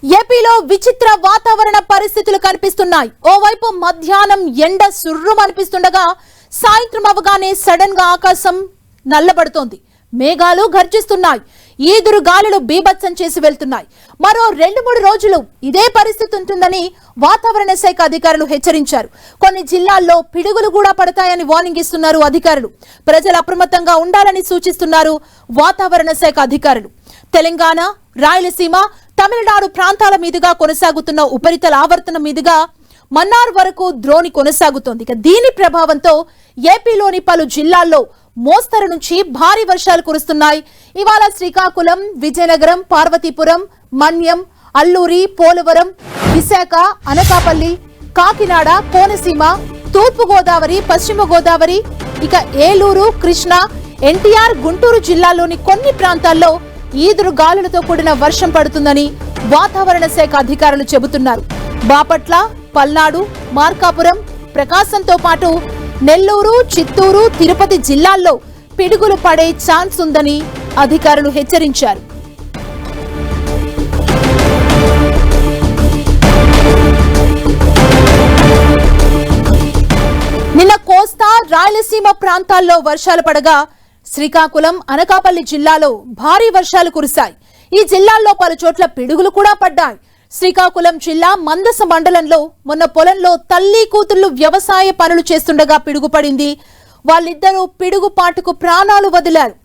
ఏపీలో విచిత్ర వాతావరణ పరిస్థితులు కనిపిస్తున్నాయి. ఓవైపు మధ్యాహ్నం ఎండ సుర్రుమనిపిస్తుండగా సాయంత్రం అవగానే సడన్ గా ఆకాశం నల్లబడుతోంది. మేఘాలు గర్జిస్తున్నాయి. ఈదురు గాలులు బీభత్సం చేసి వెళ్తున్నాయి. మరో 2-3 రోజులు ఇదే పరిస్థితి ఉంటుందని వాతావరణ శాఖ అధికారులు హెచ్చరించారు. కొన్ని జిల్లాల్లో పిడుగులు కూడా పడతాయని వార్నింగ్ ఇస్తున్నారు అధికారులు. ప్రజలు అప్రమత్తంగా ఉండాలని సూచిస్తున్నారు వాతావరణ శాఖ అధికారులు. తెలంగాణ, రాయలసీమ, తమిళనాడు ప్రాంతాల మీదుగా కొనసాగుతున్న ఉపరితల ఆవర్తనం మీదుగా మన్నార్ వరకు ద్రోణి కొనసాగుతోంది. దీని ప్రభావంతో ఏపీలోని పలు జిల్లాల్లో మోస్తరు నుంచి భారీ వర్షాలు కురుస్తున్నాయి. ఇవాళ శ్రీకాకుళం, విజయనగరం, పార్వతీపురం, మన్యం, అల్లూరి, పోలవరం, విశాఖ, అనకాపల్లి, కాకినాడ, కోనసీమ, తూర్పు గోదావరి, పశ్చిమ గోదావరి, ఇక ఏలూరు, కృష్ణా, ఎన్టీఆర్, గుంటూరు జిల్లాల్లోని కొన్ని ప్రాంతాల్లో ఈదురు గాలులతో కూడిన వర్షం పడుతుందని వాతావరణ శాఖ అధికారులు చెబుతున్నారు. బాపట్ల, పల్నాడు, మార్కాపురం, ప్రకాశంతో పాటు నెల్లూరు, చిత్తూరు, తిరుపతి జిల్లాల్లో పిడుగులు పడే ఛాన్స్ ఉందని అధికారులు హెచ్చరించారు. నిన్న కోస్తా, రాయలసీమ ప్రాంతాల్లో వర్షాలు పడగా శ్రీకాకుళం, అనకాపల్లి జిల్లాలో భారీ వర్షాలు కురిశాయి. ఈ జిల్లాల్లో పలు చోట్ల పిడుగులు కూడా పడ్డాయి. శ్రీకాకుళం జిల్లా మందస మండలంలో మొన్న పొలంలో తల్లి కూతుళ్లు వ్యవసాయ పనులు చేస్తుండగా పిడుగుపడింది. వాళ్ళిద్దరూ పిడుగుపాటుకు ప్రాణాలు వదిలారు.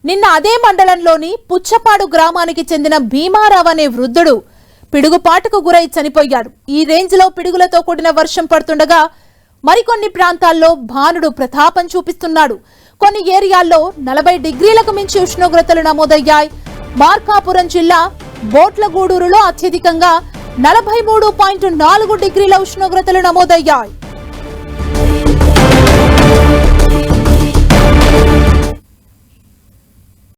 నిన్న అదే మండలంలోని పుచ్చపాడు గ్రామానికి చెందిన భీమారావు అనే వృద్ధుడు పిడుగుపాటుకు గురై చనిపోయాడు. ఈ రేంజ్ లో పిడుగులతో కూడిన వర్షం పడుతుండగా మరికొన్ని ప్రాంతాల్లో భానుడు ప్రతాపం చూపిస్తున్నాడు. కొన్ని ఏరియాల్లో 40 డిగ్రీలకు మించి ఉష్ణోగ్రతలు నమోదయ్యాయి. మార్కాపురం జిల్లా బోట్లగూడూరులో అత్యధికంగా 43.4 డిగ్రీల ఉష్ణోగ్రతలు నమోదయ్యాయి.